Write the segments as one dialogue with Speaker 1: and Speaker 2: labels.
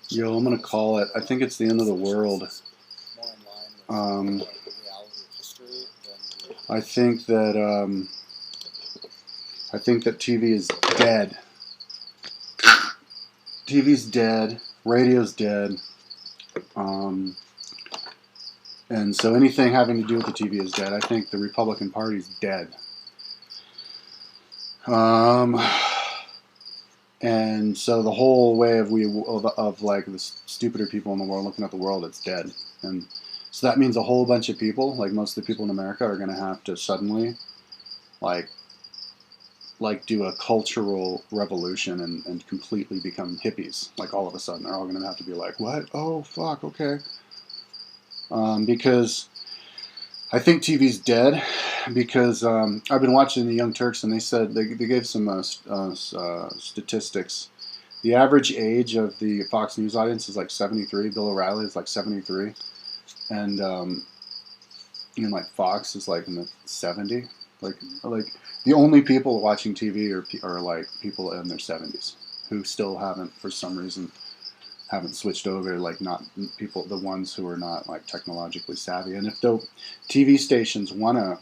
Speaker 1: Yo, I'm gonna call it. I think it's the end of the world. Um, I think that TV is dead. TV's dead. Radio's dead. Um, and so anything having to do with the TV is dead. I think the Republican Party's dead. And so the whole way of like the stupider people in the world looking at the world, it's dead. And so that means a whole bunch of people, like most of the people in America, are going to have to suddenly, like do a cultural revolution and completely become hippies. Like all of a sudden, they're all going to have to be like, what? Oh, fuck, okay. Because I think TV's dead. Because I've been watching the Young Turks, and they said they gave some statistics. The average age of the Fox News audience is like 73. Bill O'Reilly is like 73, and like Fox is like in the 70. Like the only people watching TV are like people in their 70s who still haven't, for some reason, haven't switched over. Like not people, the ones who are not like technologically savvy. And if the TV stations want to,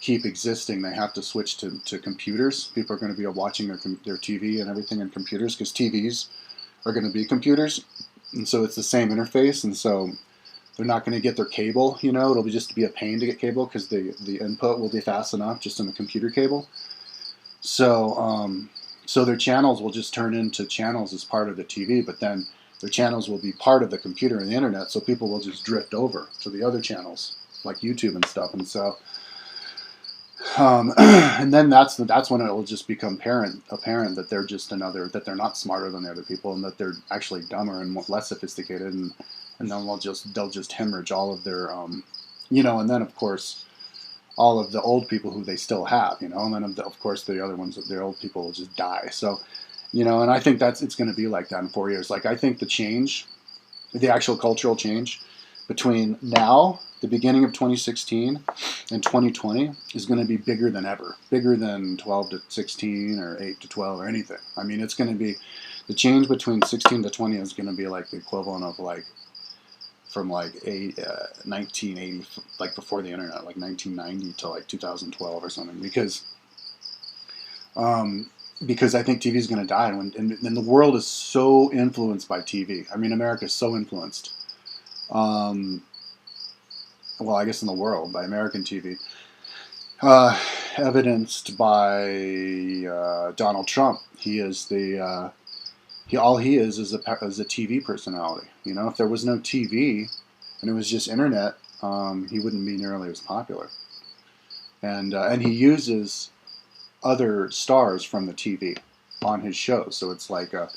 Speaker 1: keep existing, they have to switch to computers. People are going to be watching their TV and everything in computers because TVs are going to be computers, and so it's the same interface, and so they're not going to get their cable. It'll just be a pain to get cable because the input will be fast enough just in the computer cable. So their channels will just turn into channels as part of the TV, but then their channels will be part of the computer and the internet, so people will just drift over to the other channels like YouTube and stuff, and so. And then that's when it will just become apparent that they're just that they're not smarter than the other people, and that they're actually dumber and less sophisticated, and then they'll just hemorrhage all of their, and then of course all of the old people who they still have, and then of course the other ones, the old people will just die. So, and I think it's going to be like that in 4 years. Like I think the actual cultural change between now, the beginning of 2016, and 2020 is going to be bigger than ever, bigger than 12 to 16 or 8 to 12 or anything. I mean, it's going to be, the change between 16 to 20 is going to be like the equivalent of like from like 1980, like before the internet, like 1990 to like 2012 or something, because I think TV is going to die, and the world is so influenced by TV. I mean, America is so influenced. Well, I guess in the world by American TV, evidenced by Donald Trump. He is all he is a TV personality. If there was no TV and it was just internet, he wouldn't be nearly as popular. And he uses other stars from the TV on his shows, so it's like a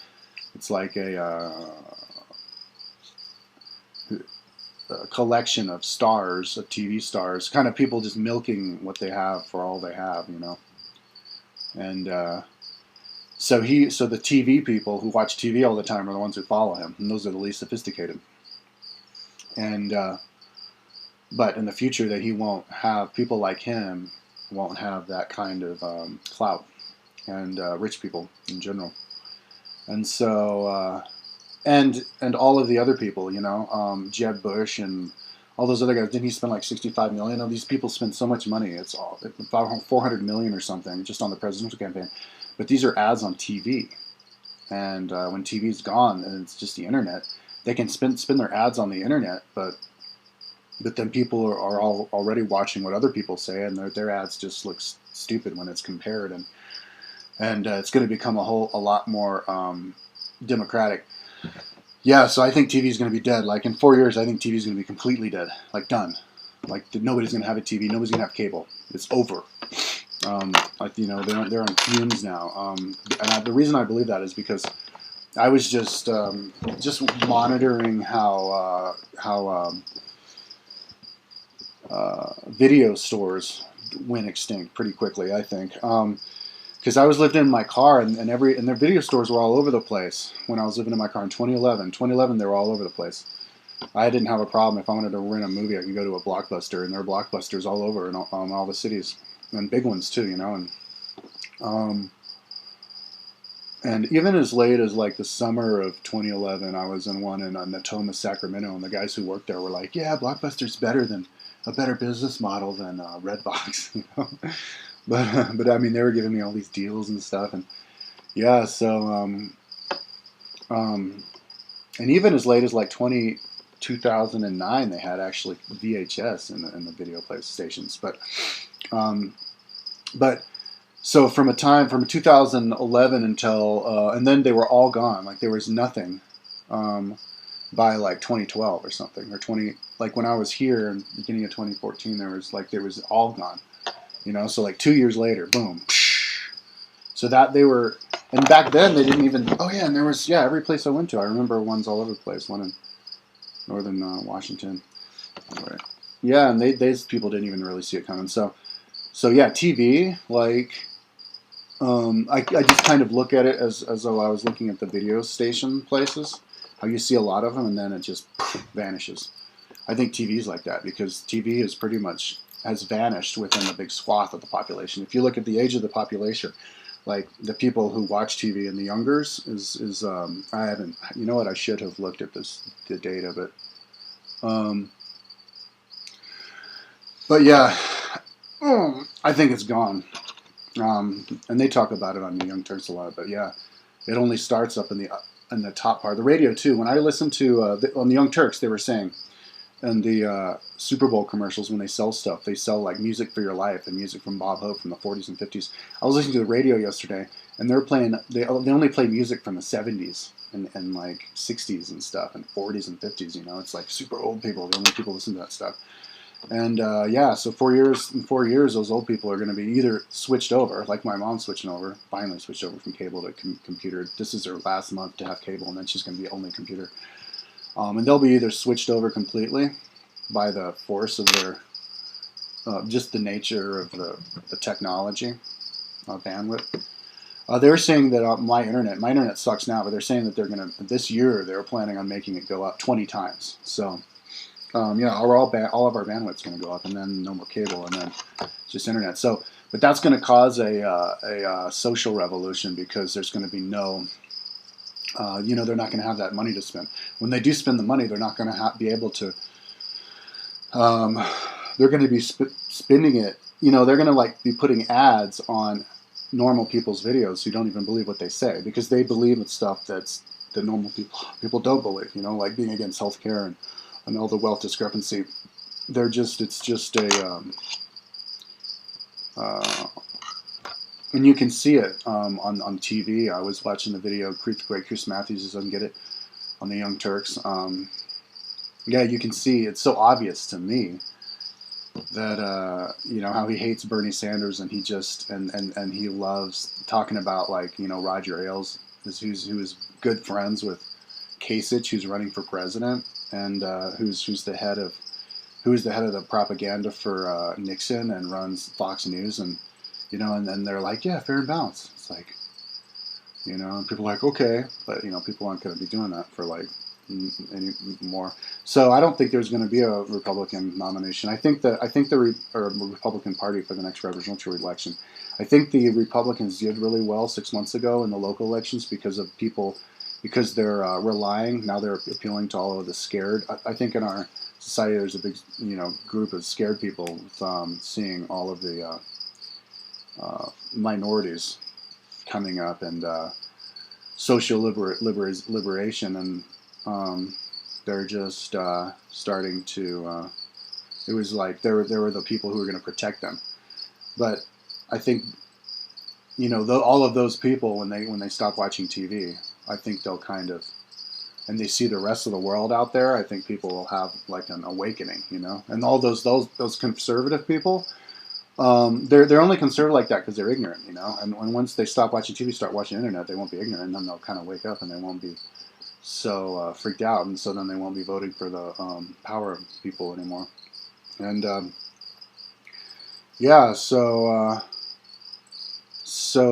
Speaker 1: collection of stars, of TV stars, kind of people just milking what they have for all they have, And so the TV people who watch TV all the time are the ones who follow him, and those are the least sophisticated. And but in the future, that he won't have, people like him won't have that kind of clout, and rich people in general. And so. And all of the other people, Jeb Bush and all those other guys. Didn't he spend like $65 million? Oh, these people spend so much money. It's all about $400 million or something just on the presidential campaign. But these are ads on TV, and when TV's gone and it's just the internet, they can spend their ads on the internet. But then people are all already watching what other people say, and their ads just look stupid when it's compared, and it's going to become a lot more democratic. Yeah, so I think TV is going to be dead. Like in 4 years, I think TV is going to be completely dead, like done. Like nobody's going to have a TV, nobody's going to have cable. It's over. They're on fumes now. And the reason I believe that is because I was just monitoring how video stores went extinct pretty quickly. I think. Because I was living in my car, and their video stores were all over the place when I was living in my car in 2011. 2011, they were all over the place. I didn't have a problem. If I wanted to rent a movie, I could go to a Blockbuster, and there are Blockbusters all over in all the cities, and big ones too, And And even as late as like the summer of 2011, I was in one in Natoma, Sacramento, and the guys who worked there were like, "Yeah, Blockbuster's better than a better business model than Redbox," you know. But I mean, they were giving me all these deals and stuff, and yeah. So um, and even as late as like 2009, they had actually VHS in the video play stations. Um, but so from 2011 until and then they were all gone. Like there was nothing um, by like 2012 or something, or 20, like when I was here in the beginning of 2014, there was all gone. You know, so like 2 years later, boom. So that they were, and back then they didn't even. Oh yeah, and there was every place I went to. I remember ones all over the place. One in northern Washington. Anyway. Yeah, and these people didn't even really see it coming. So yeah, TV like. I just kind of look at it as though I was looking at the video station places, how you see a lot of them and then it just vanishes. I think TV is like that because TV is pretty much has vanished within a big swath of the population. If you look at the age of the population, like the people who watch TV and the youngers is I haven't, you know what, I should have looked at the data, but yeah, I think it's gone. And they talk about it on the Young Turks a lot, but yeah, it only starts up in the top part. The radio too. When I listened to on the Young Turks, they were saying, and the Super Bowl commercials when they sell stuff, they sell like music for your life and music from Bob Hope from the 40s and 50s. I was listening to the radio yesterday, and they're playing. They only play music from the 70s and like 60s and stuff, and 40s and 50s. You know, it's like super old people. The only people listen to that stuff. And yeah, so in 4 years, those old people are going to be either switched over, like my mom finally switched over from cable to computer. This is her last month to have cable, and then she's going to be only computer. And they'll be either switched over completely by the force of their, just the nature of the technology, bandwidth. They were saying that my internet sucks now, but they're saying that this year they're planning on making it go up 20 times. So. Yeah, all of our bandwidth's going to go up, and then no more cable, and then just internet. So, but that's going to cause a social revolution because there's going to be no, they're not going to have that money to spend. When they do spend the money, they're not going to be able to. They're going to be spending it. You know, they're going to like be putting ads on normal people's videos who don't even believe what they say because they believe in stuff that's the normal people don't believe. You know, like being against healthcare and all the wealth discrepancy. It's just and you can see it on TV. I was watching the video, Great Chris Matthews doesn't get it, on the Young Turks. Yeah, you can see, it's so obvious to me that, how he hates Bernie Sanders and and he loves talking about Roger Ailes, who is good friends with Kasich, who's running for president, and who's the head of the propaganda for Nixon and runs Fox News, and and then they're like, yeah, fair and balanced. It's like, and people are like, okay, but people aren't going to be doing that for like any more. So I don't think there's going to be a Republican nomination. I think the Republican Party for the next presidential election. I think the Republicans did really well 6 months ago in the local elections because they're relying, now they're appealing to all of the scared. I think in our society there's a big group of scared people with, seeing all of the minorities coming up and social liberation, and they're just starting to. It was like there were the people who were going to protect them, but I think all of those people when they stop watching TV, I think they'll kind of, and they see the rest of the world out there. I think people will have like an awakening, and all those conservative people. They're only conservative like that because they're ignorant, And once they stop watching TV, start watching internet, they won't be ignorant, and then they'll kind of wake up, and they won't be so freaked out, and so then they won't be voting for the power people anymore. And yeah, so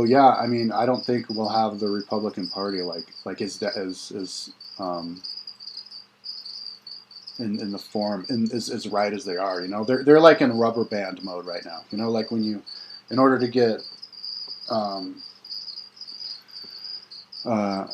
Speaker 1: yeah, I mean, I don't think we'll have the Republican Party like as in the form as right as they are. They're like in rubber band mode right now. Like when you, in order to get Uh,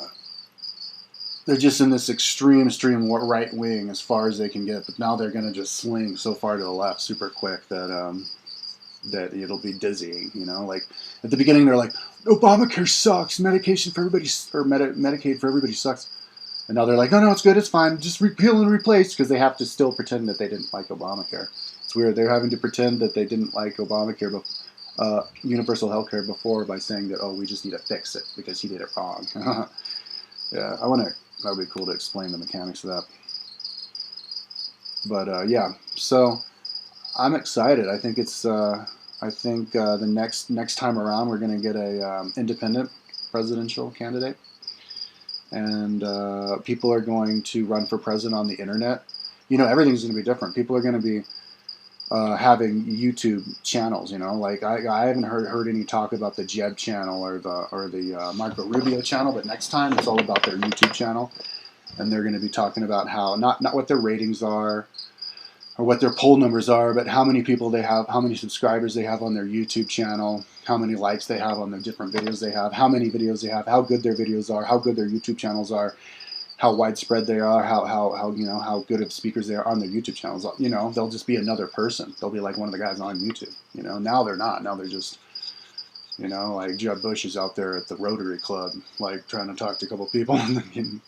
Speaker 1: they're just in this extreme right wing as far as they can get, but now they're going to just swing so far to the left super quick that it'll be dizzying. You know, like at the beginning they're like, Obamacare sucks, medication for everybody or Medicaid for everybody sucks, and now they're like, no, it's good, it's fine, just repeal and replace, because they have to still pretend that they didn't like Obamacare. It's weird. They're having to pretend that they didn't like Obamacare, universal health care before, by saying that, oh, we just need to fix it because he did it wrong. Yeah, that would be cool to explain the mechanics of that. But yeah, so I'm excited. I think the next time around we're going to get a independent presidential candidate, and people are going to run for president on the internet. You know, everything's going to be different. People are going to be having YouTube channels. You know, like I haven't heard any talk about the Jeb channel or the Marco Rubio channel, but next time it's all about their YouTube channel, and they're going to be talking about how not what their ratings are or what their poll numbers are, but how many people they have, how many subscribers they have on their YouTube channel, how many likes they have on the different videos they have, how many videos they have, how good their videos are, how good their YouTube channels are, how widespread they are, how you know, how good of speakers they are on their YouTube channels. You know, they'll just be another person. They'll be like one of the guys on YouTube. You know, now they're not. Now they're just, you know, like Jeb Bush is out there at the Rotary Club, like trying to talk to a couple people and then getting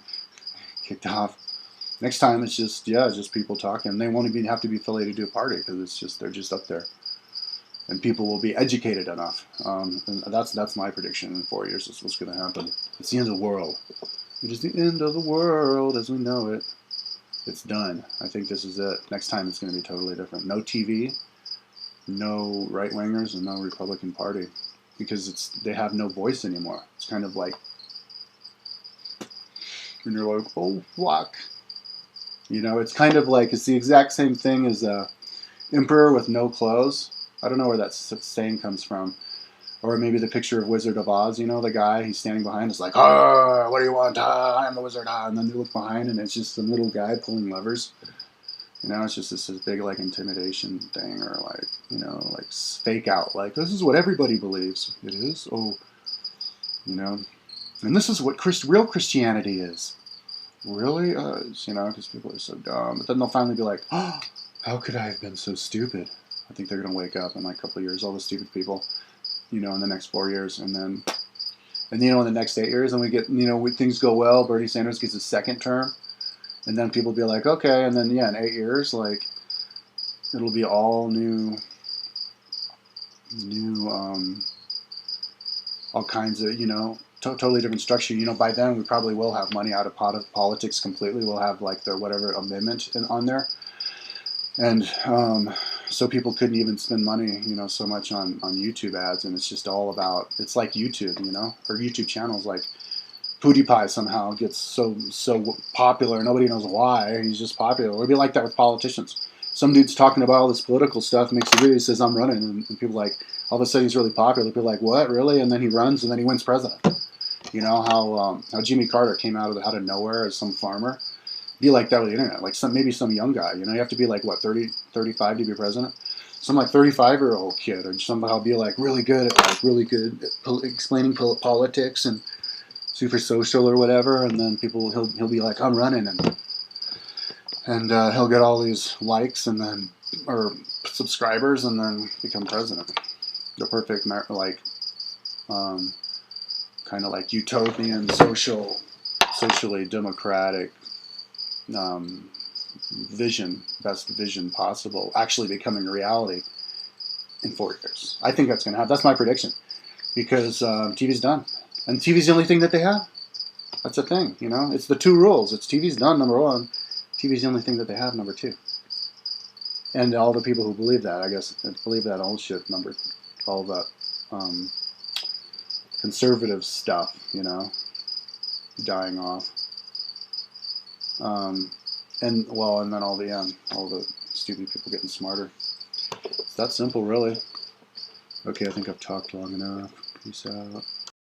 Speaker 1: kicked off. Next time it's just people talking. They won't even have to be affiliated to a party, because they're just up there, and people will be educated enough. And that's my prediction. In 4 years, that's what's going to happen. It's the end of the world. It is the end of the world as we know it. It's done. I think this is it. Next time it's going to be totally different. No TV, no right wingers, and no Republican Party, because they have no voice anymore. It's kind of like, and you're like, oh fuck. You know, it's kind of like, it's the exact same thing as emperor with no clothes. I don't know where that saying comes from. Or maybe the picture of Wizard of Oz, you know, the guy, he's standing behind, is like, what do you want? I'm the wizard. And then they look behind, and it's just some little guy pulling levers. You know, it's just this big, like, intimidation thing, or, like, you know, like, fake out. Like, this is what everybody believes. It is? Oh, you know. And this is what real Christianity is. Really? You know, because people are so dumb. But then they'll finally be like, oh, how could I have been so stupid? I think they're going to wake up in like a couple of years, all the stupid people, you know, in the next 4 years. And you know, in the next 8 years, and we get, you know, things go well, Bernie Sanders gets his second term. And then people be like, okay. And then, yeah, in 8 years, like, it'll be all new, all kinds of, you know, totally different structure. You know, by then we probably will have money out of politics completely. We'll have like the whatever amendment on there, and so people couldn't even spend money, you know, so much on YouTube ads, and it's just all about, it's like YouTube, you know, or YouTube channels. Like PewDiePie somehow gets so popular, nobody knows why. He's just popular. It'll be like that with politicians. Some dude's talking about all this political stuff, makes a video, he says, I'm running, and people like, all of a sudden he's really popular. People are like, what, really? And then he runs, and then he wins president. You know, how Jimmy Carter came out of nowhere as some farmer. Be like that with the internet. Like maybe some young guy. You know, you have to be like, what, 30, 35 to be president? Some like 35-year-old kid, or somehow be like really good at explaining politics and super social or whatever. And then he'll be like, I'm running, and he'll get all these likes and then, or subscribers, and then become president. The perfect, like, kind of like utopian, socially democratic vision, best vision possible, actually becoming a reality in 4 years. I think that's going to happen. That's my prediction, because TV's done, and TV's the only thing that they have. That's the thing, you know. It's the two rules. It's TV's done, number one. TV's the only thing that they have, number two. And all the people who believe that, I guess, believe that old shit, all that conservative stuff, you know, dying off. And then all the stupid people getting smarter. It's that simple, really. Okay, I think I've talked long enough. Peace out.